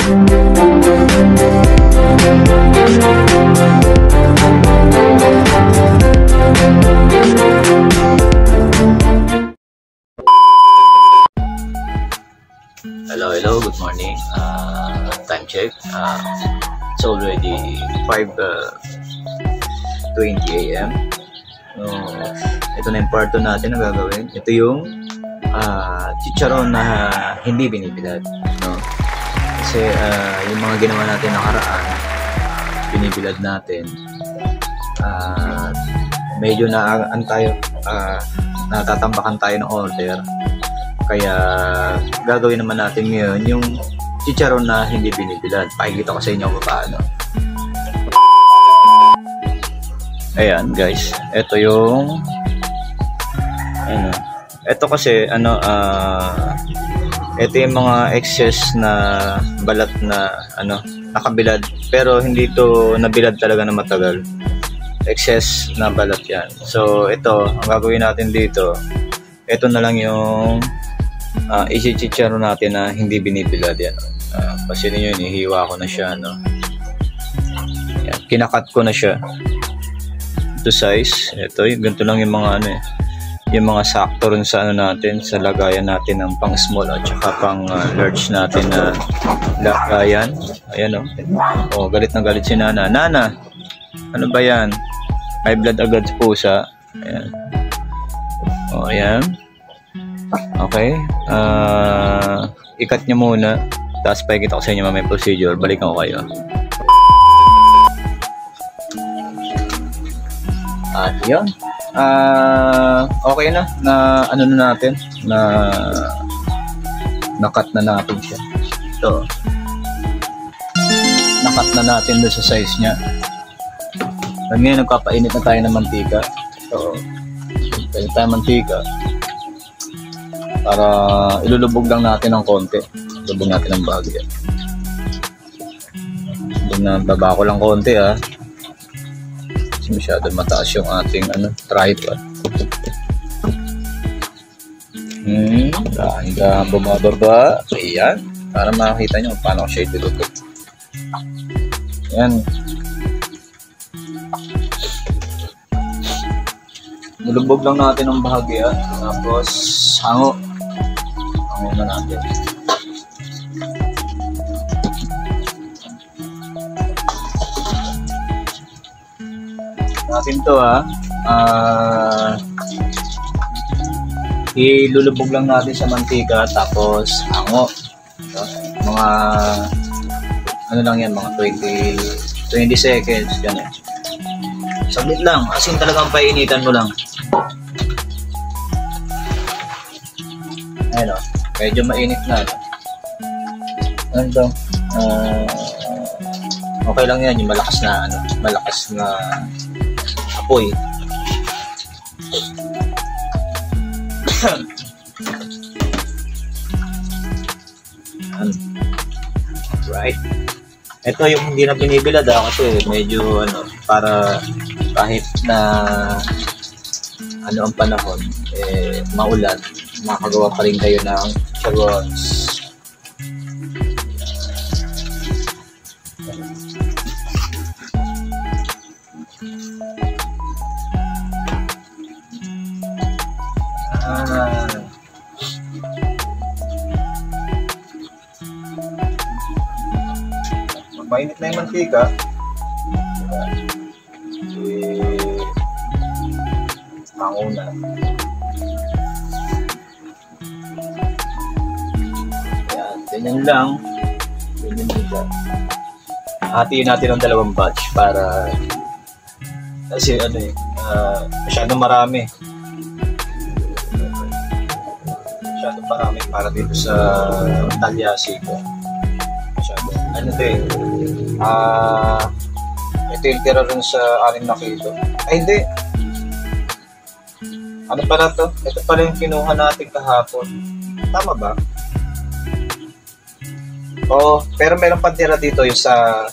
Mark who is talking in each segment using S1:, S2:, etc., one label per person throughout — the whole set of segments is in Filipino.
S1: Hello, good morning. Time check. It's already 5:20 a.m. Ito na yung part 2 natin na gagawin. Ito yung chicharon na hindi binibilad. No? Kasi yung mga ginawa natin nakaraan, binibilad natin. Medyo natatambakan tayo ng order. Kaya gagawin naman natin ngayon yung chicharon na hindi binibilad. Pakikita ko sa inyo kung paano. Ayan guys, ito yung ito kasi ito yung mga excess na balat na nakabilad, pero hindi to nabilad talaga na matagal. Excess na balat yan. So ito, ang gagawin natin dito, ito na lang yung isi-chicharon natin na hindi binibilad yan. Kasi ninyo, inihiwa ko na siya, yan, kinakat ko na siya to size. Ito, ganito lang yung mga yung mga sakto rin sa natin, sa lagayan natin ng pang small at saka pang large natin na lagayan. Ayan galit na galit si Nana. Nana, ano ba yan? High blood agad sa pusa. Ayan. Ayan. Okay. Ikat nyo muna. Tapos pakikita ko sa inyo may procedure. Balikan ko kayo. At yun. Okay na. Na natin. Na-cut na natin siya. Ito. Na-cut na natin doon sa size niya. At ngayon nagpapainit na tayo ng mantika. So, painit tayo mantika. Para ilulubog lang natin ng konti. Ilulubog natin ng bahagya. Baba ko lang konti kasi masyado mataas yung ating tripod. Hanggang bumababa. Ayan. Para makakita nyo paano ko siya ilulubog. Ayan. Ilulubog lang natin ng bahagya. Tapos hango. Hango na natin. Natin to ilulubog lang natin sa mantika tapos hango. Mga lang yan, mga 20 seconds ganun. Saglit lang, asin talagang painitan mo lang. Ayun medyo mainit na. Okay lang yan, yung malakas na apoy. Right. Ito yung hindi na binibilad kasi medyo para kahit na ang panahon maulan, makagawa pa rin kayo ng chicharrones. Mainit na yung mantika. Hango na. Ayan, ganyan lang. Ganyan dito. Hatiin natin ang dalawang batch para kasi masyadong marami. Masyadong marami para dito sa talyasi ko. Ito yung tira rin sa 6 na kilo. Ay hindi, ano pala to? Ito pala yung kinuha natin kahapon. Tama ba? Pero meron pa tira dito yung sa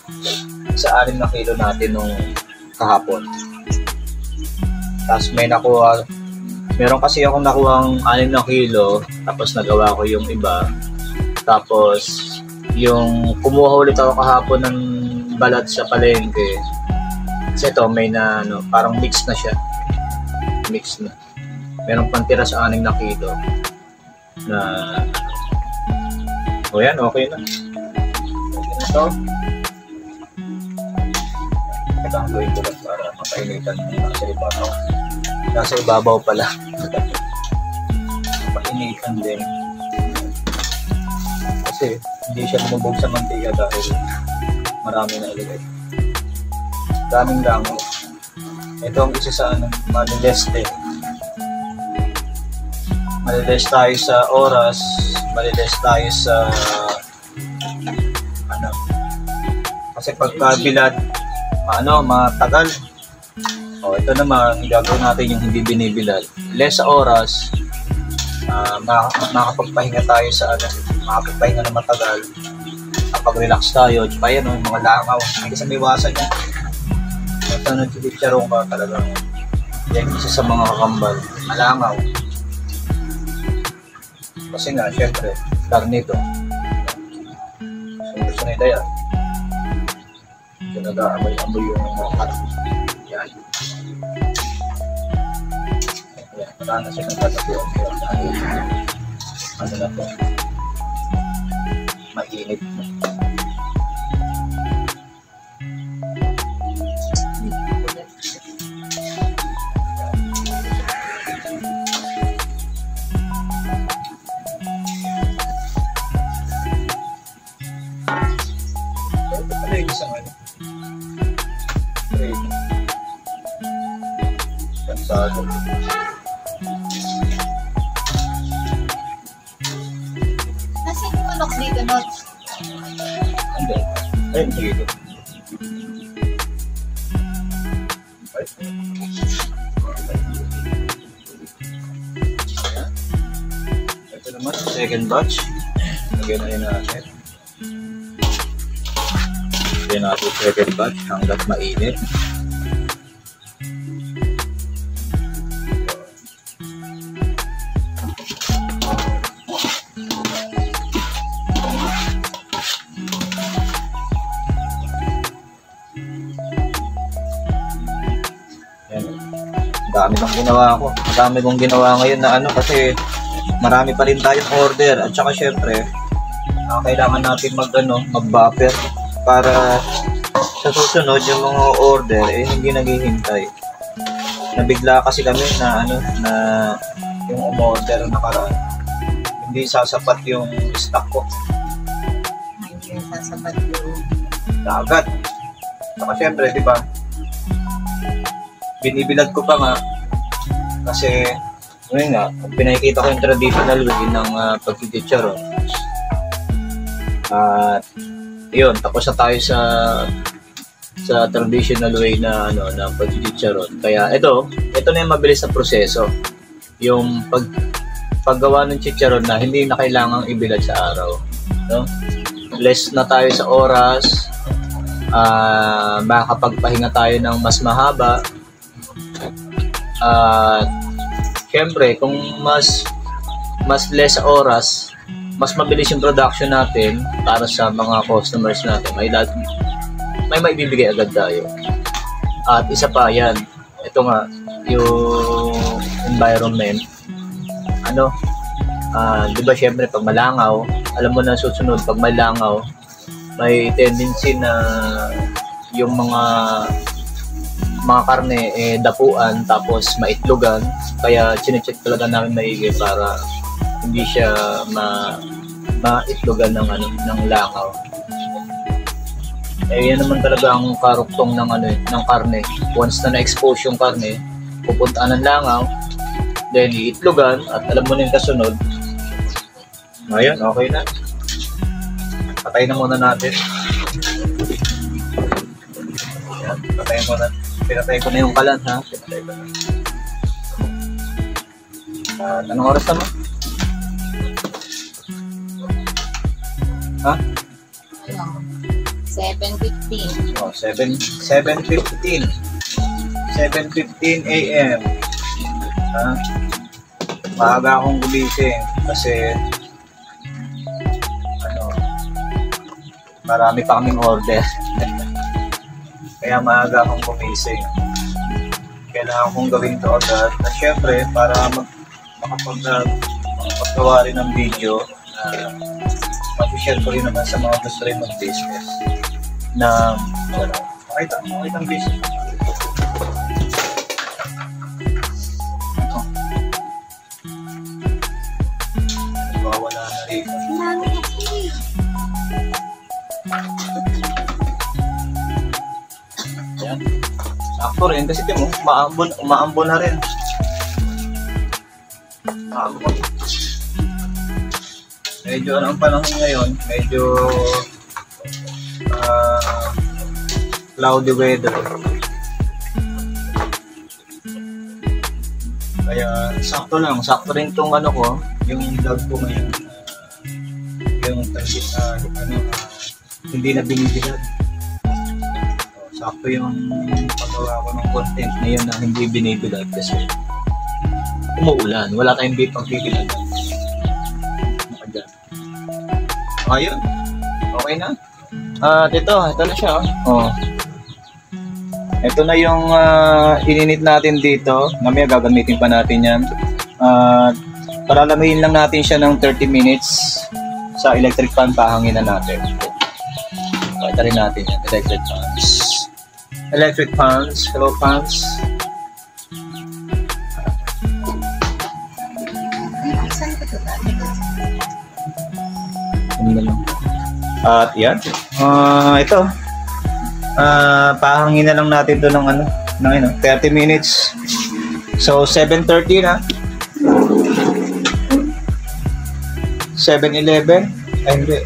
S1: 6 na kilo natin nung kahapon. Tapos meron kasi akong nakuhang 6 na kilo, tapos nagawa ko yung iba. Tapos yung kumuha ulit ako kahapon ng balat sa palengke. Kasi ito may na ano, parang mix na siya. Mix na. Meron pang tira sa 6 na kilo. Na o yan, okay na. Ito. Ito ang gawin ko lang para mapainitan sa ibabaw. Nasa ibabaw pala. Mapainitan din. Kasi hindi siya lumubog sa mantika dahil marami na ilagay. Daming lango. Ito ang isa sa ano, malileste. Maliles tayo sa oras, maliles tayo sa ano. Kasi pagka bilad, matagal. O ito naman, gagawin natin yung hindi binibilad. Less sa oras, makakapagpahinga tayo sa ano, makakapagpahinga na matagal. Kapag-relax tayo, tsaka yan, yung mga langaw. Hindi kasi may iwasan yan. Basta nagtititsarong ka talaga. Yan isa sa mga kakambal. Malangaw. Kasi nga, syempre, karne ito. Sunod-sunod na yan. Ito nag-aamoy-amoy yung mga karne. Yan. Yan, wala na siya ng katapuan. Ano na ito? Mainit na. Cansado.
S2: Nasaan yung manok dito, Nots?
S1: Hindi. Ay, hindi ito. Ito naman, second batch. Lagyan na rin natin. Lagyan natin second batch hanggat mainit. Dami ng ginawa ko. Dami kong ginawa ngayon na ano kasi marami pa rin tayong order at saka syempre kailangan natin mag-buffer para sa susunod yung mga order hindi naghihintay. Nabigla kasi kami na na yung order na nakaraan. Hindi sasapat yung stock ko.
S2: Hindi sasapat yung
S1: Agad. Saka syempre, di ba? Binibilad ko pa nga kasi ngayon nga, pinakikita ko yung traditional way ng pagtititsaron. At yun, tapos na tayo sa traditional way na na pagtititsaron. Kaya ito na yung mabilis na proseso. Yung paggawa ng chicharon na hindi na kailangang ibilad sa araw, no? Less na tayo sa oras, makakapagpahinga tayo ng mas mahaba. Syempre, kung mas less oras, mas mabilis yung production natin para sa mga customers natin. May maibibigay agad tayo. At isa pa yan, ito nga, yung environment. Di ba syempre pag malangaw, alam mo na susunod, pag malangaw, may tendency na yung mga karne dapuan tapos maitlogan, kaya chinecheck talaga namin maigi para hindi siya maitlogan ng langaw. Yan naman talaga ang karuktong ng karne. Once na na-expose yung karne, pupuntaan ng langaw, then iitlogan at alam mo na yung kasunod. Ngayon, okay na. Patayin na muna natin. Yan, patayin muna. Pinatay ko na yung kalan, ha? Pinatay ko na. Anong oras naman? Ha?
S2: 7:15.
S1: Oh, 7:15. 7:15 a.m. Ha? Maaga akong gumising kasi Marami pa kaming order. Kaya maaga akong gumising. Kailangan kong gawin ito agad. At syempre, para makapagawa rin ng video na mag-share ko rin naman sa mga gusto rin mag-business na makita ang business. Wala na rin. Yan. Sakto rin kasi mo, umaambon na rin. Umaambon. Medyo ang panahon ngayon, medyo cloudy weather. Kaya sakto rin tong ano ko, yung vlog ko ngayon. Yung hindi na binibilad. Sakto yung paggawa ko ng content ngayon na hindi binibilad kasi umuulan. Wala tayong beat pang bibilad. Ayun. Okay na. At ito na siya. Oh. Ito na yung ininit natin dito. Mamaya gagamitin pa natin yan. Paralamihin lang natin siya ng 30 minutes sa electric fan. Pahanginan natin. Pakita rin natin yan. Electric fans. Electric fans. Hello fans.
S2: Saan ko ito dati?
S1: At yan. Ito. Pahangin na lang natin to ng 30 minutes. So 7:30 na. 7:11. Ay hindi.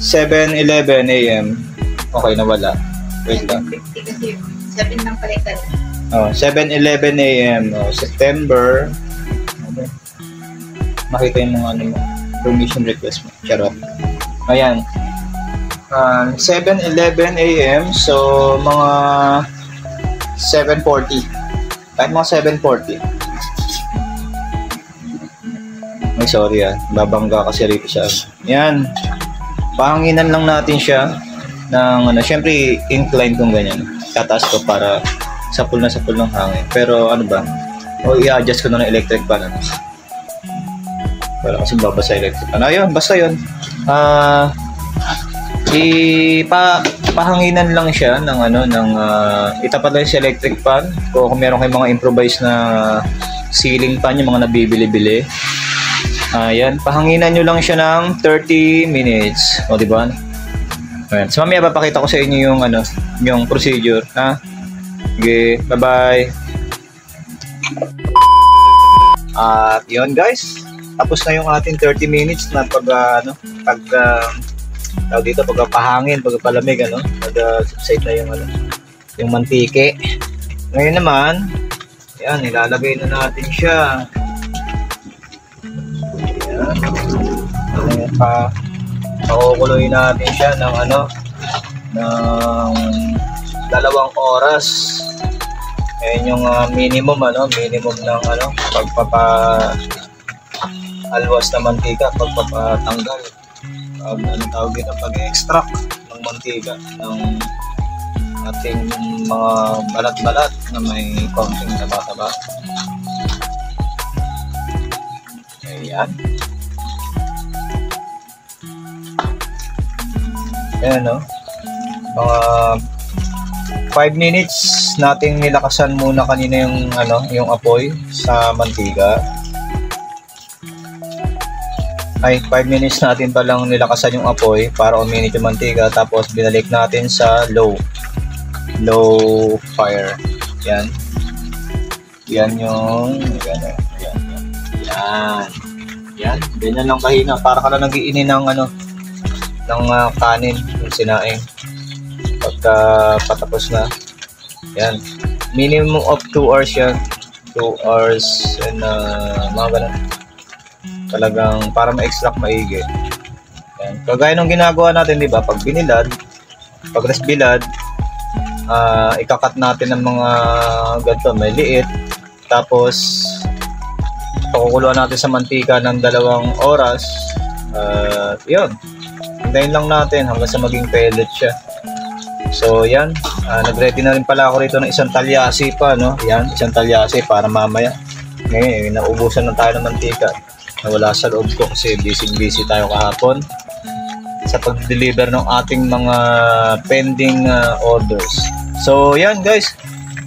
S1: 7:11 AM. Okay, nawala. Wait lang.
S2: 50 kasi 7 lang pala ito.
S1: 7:11 AM. September. Makita yung mga permission request mo. Charot. Ayan. 7:11 AM. So, mga 7:40. Kahit mga 7:40. Ay, sorry babangga kasi rito siya. Yan. Pahanginan lang natin siya ng syempre incline kung ganyan. Tataas ko para sapul ng hangin. Pero i-adjust ko na ng electric fan. Para kasi babasa electric fan. Ayun, basta yun. Pahanginan lang siya ng itapat lang sa electric fan. Kung meron kayong mga improvised na ceiling fan, yung mga nabibili-bili. Ayan, pahanginan nyo lang siya ng 30 minutes. O, diba? Ayan. So, mamaya papakita ko sa inyo yung procedure. Okay, bye-bye. At yun guys, tapos na yung ating 30 minutes na pagpapahangin, pagpalamig, pag-subside na yung mantike. Ngayon naman, yan, ilalagay na natin siya. Yan. Pakukuloy natin siya ng ng 2 oras. Ayan yung minimum ng pagpapa-alwas na mantika, pagpapatanggal. Tawag dito, pag-extract ng mantika ng ating mga balat-balat na may konting taba-taba. Ayan. Ayan, mga 5 minutes nating nilakasan muna kanina yung apoy sa mantika. Ay, 5 minutes natin palang nilakasan yung apoy para uminit yung mantika, tapos binalik natin sa low fire. Yan. Yan yung yan. Ganyan lang kahina, para ka lang nag-iinin ng kanin, yung sinaing. Pagka patapos na, yan, minimum of 2 hours yan, 2 hours and mga ganun, talagang para ma-extract maigi. Yan, kagaya nung ginagawa natin, di ba, pag binilad, pag nasbilad, ikakat natin ng mga ganito, may liit, tapos pakukuluan natin sa mantika ng 2 oras, Yun. Hintayin lang natin hanggang sa maging pellet siya. So, yan. Nag-ready na rin pala ako rito ng isang talyasi pa, no? Yan, isang talyasi para mamaya. Ngayon, naubusan na tayo ng mantika. Nawala sa loob ko kasi busy tayo kahapon sa pag-deliver ng ating mga pending orders. So, yan guys.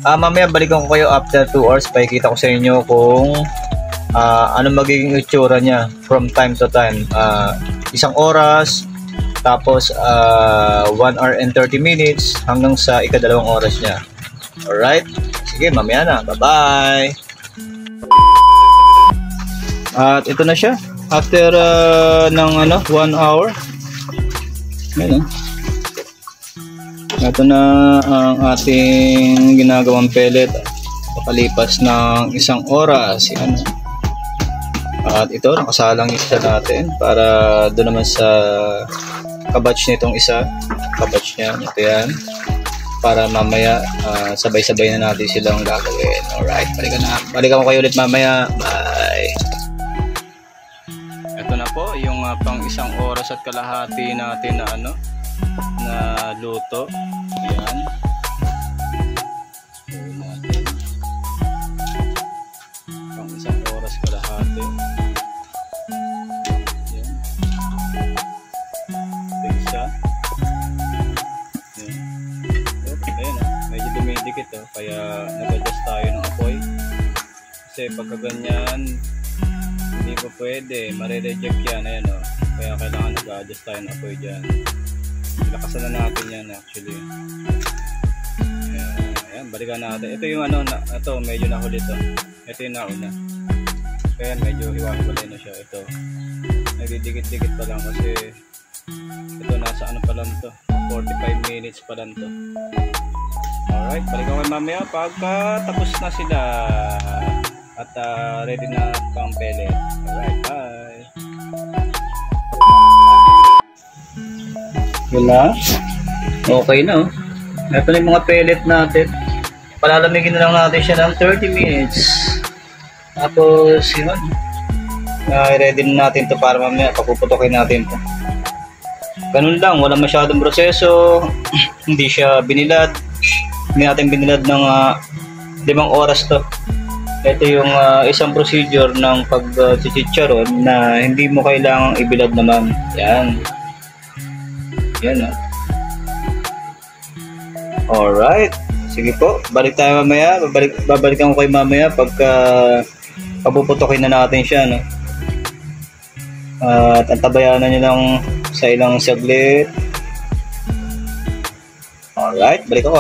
S1: Mamaya balikan ko kayo after 2 hours. Pakikita ko sa inyo kung ano magiging itsura niya from time to time. 1 oras, tapos 1 hour and 30 minutes hanggang sa ika-2 oras niya. Alright? Sige, mamaya na. Bye-bye! At ito na siya. After ng 1 hour. Ayan, ito na ang ating ginagawang pellet. Pakalipas ng 1 oras. Yan. At ito, nakasalang isa natin para doon naman sa kabatch nitong isa. Kabatch niya. Ito yan. Para mamaya sabay-sabay na natin silang gagawin. Alright, balikan ko kayo ulit mamaya. Bye! Ito na po yung pang 1 oras at kalahati natin na na luto. Ayan. Pang 1 oras kalahati. Ayan. Ito isa. Ayan. Ayan, medyo dumidikit kaya nag-adjust tayo ng apoy. Kasi pagka ganyan, hindi ko pwede, mare-reject yan. Ayan, kaya kailangan nag-adjust tayo ng apoy dyan. Lakasan na natin yan actually. Ayan, balikan natin. Ito yung ito medyo nahuli to. Ito yung nauna. Kaya medyo hiwa-hiwalay na siya. Ito nagdidikit-dikit pa lang kasi ito nasa pa lang to, 45 minutes pa lang to. Alright, balikan ko mamaya pagka tapos na sila at ready na pang pellet. Alright, bye! Wala. Okay na. Ito na yung mga pellet natin. Palalamigin na lang natin siya ng 30 minutes. Tapos yun. I-ready na natin to para mamaya papuputokin natin to. Ganun lang. Walang masyadong proseso. Hindi siya binilad. Hindi natin binilad ng 5 oras to. Ito yung isang procedure ng pag-chicharon na hindi mo kailangang ibilad naman. Yan. Yan. Alright. Sige po. Balik tayo mamaya. Babalikan ko kayo mamaya pagka papuputokin na natin siya. At antabayanan nyo lang sa ilang saglit. Alright. Balik ako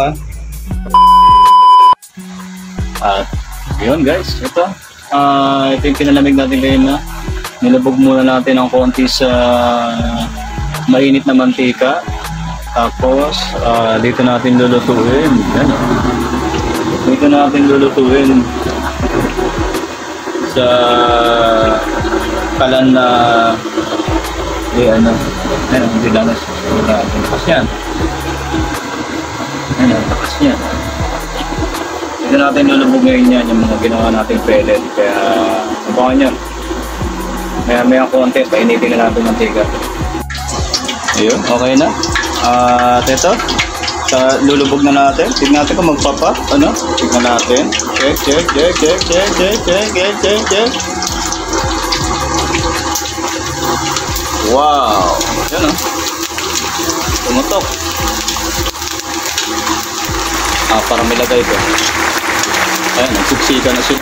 S1: At yun guys. Ito. Ito yung pinalamig natin ngayon na. Nilabog muna natin ng konti sa mainit na mantika. Tapos dito natin lulutuin. Yan, dito natin lulutuin sa kalan na hindi lang takas yan. Takas yan. Dito natin lulubog ngayon yan yung mga ginawa nating pellet. Kaya abangan nyo. Maya konti painitin na natin mantika. Ayun, okay na. At ito, lulubog na natin. Tignan natin kung magpapa. Tignan natin. Check. Wow! Yan tumutok. Parang may lagay ito. Ayan, nagsiksika na siya.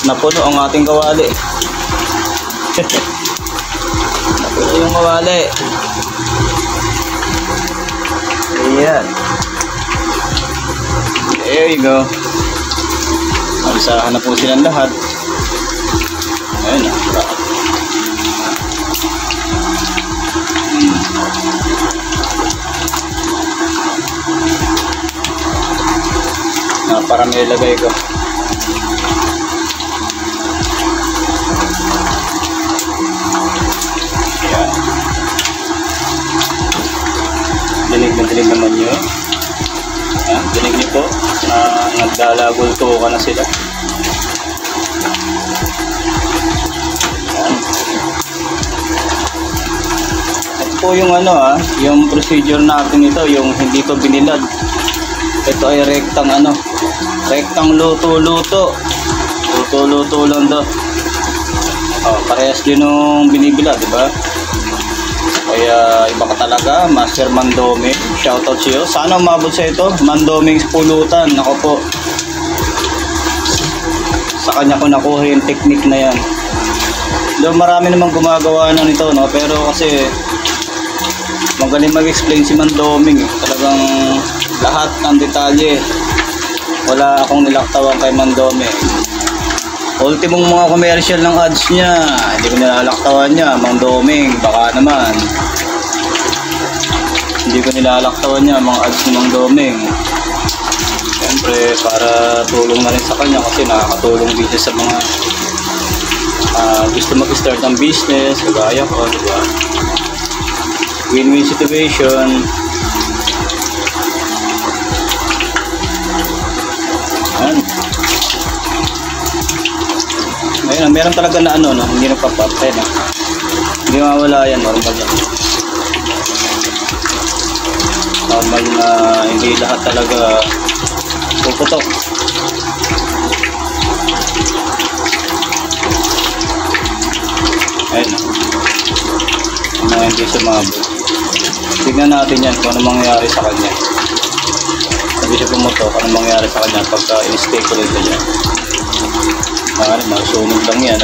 S1: Napuno ang ating kawali. Napuno yung kawali. Ayan. There you go. Alisahan na po silang lahat. Ayan na. Para may ilagay ko. Ayan. Dinig naman nyo. Ayan, dinig nyo po na naglalagulto ka na sila. Ayan. po yung yung procedure natin ito, yung hindi pa binilad. Ito ay rektang luto-luto. Luto-luto lang daw. Oh, parehas din nung binibila, di ba? Kaya iba ka talaga, Master Mandoming. Shoutout sa iyo. Sana umabot sa ito, Mandoming Pulutan. Ako po. Sa kanya ko nakuha yung technique na yan. Doon marami namang gumagawa na nito, no? Pero kasi magaling mag-explain si Mandoming. Talagang lahat ng detalye. Wala akong nilaktawan kay Mandoming. Ultimong mga commercial ng ads niya, hindi ko nilalaktawan niya. Mandoming, baka naman. Hindi ko nilalaktawan niya mga ads ni Mandoming. Siyempre, para tulong na rin sa kanya kasi nakakatulong din siya sa mga gusto mag-start ng business, kagaya ko, diba? Win-win situation. Ayan. Ayun, meron talaga na hindi nagpapapay na. Hindi mawala yan, normal yan. Normal na hindi lahat talaga puputok. Ayun na. Mga hindi sumabot. Tignan natin yan kung ano mangyayari sa kanya. Sabi siya pumutok, ano mangyayari sa kanya pagka in-stake ulit na niya. Masunog lang yan,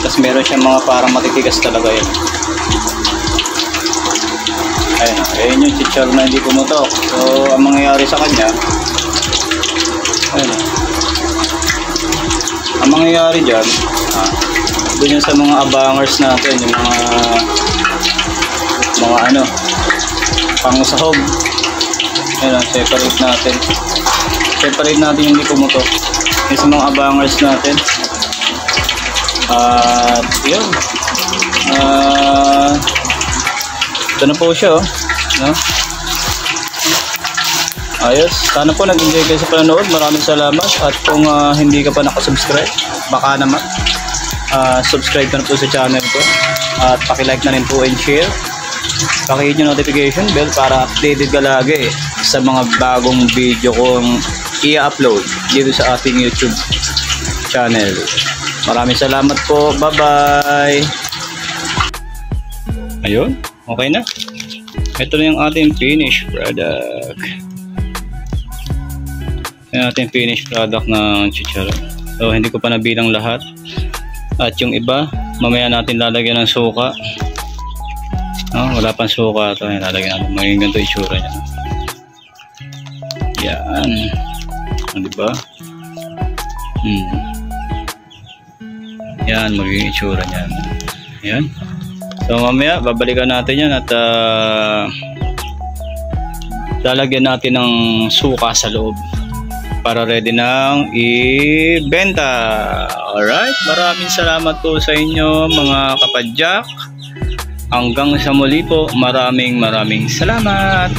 S1: Tapos meron siyang mga parang matitigas talaga yan. Ayun yung chichar na hindi pumutok. So, ang mangyayari sa kanya, ang mangyayari dyan, doon yung sa mga abangers natin, yung mga pangusahog. Separate natin. Separate natin yung hindi pumutok. Yung sa mga abangers natin. At yun. Ito na po siya, no? Ayos. Sana po nag-enjoy kayo sa panonood. Maraming salamat. At kung hindi ka pa nakasubscribe, baka naman subscribe ka na po sa channel ko. At paki-like na rin po and share. Paki-hit yung notification bell para updated ka lagi sa mga bagong video kong i-upload dito sa ating YouTube channel. Maraming salamat po. Bye-bye. Ayun. Okay na. Ito na yung ating finished product. Yung ating finished product ng chicharon. So, hindi ko pa nabilang lahat. At yung iba, mamaya natin lalagyan ng suka. Wala pang suka ito. Lalagyan natin. Maging ganito itsura niya. Yan. Diba? Yan, magiging itsura niyan. Yan. So mamaya babalikan natin yan at lalagyan natin ng suka sa loob para ready nang ibenta. Alright, maraming salamat po sa inyo mga kapadyak. Hanggang sa muli po, maraming salamat.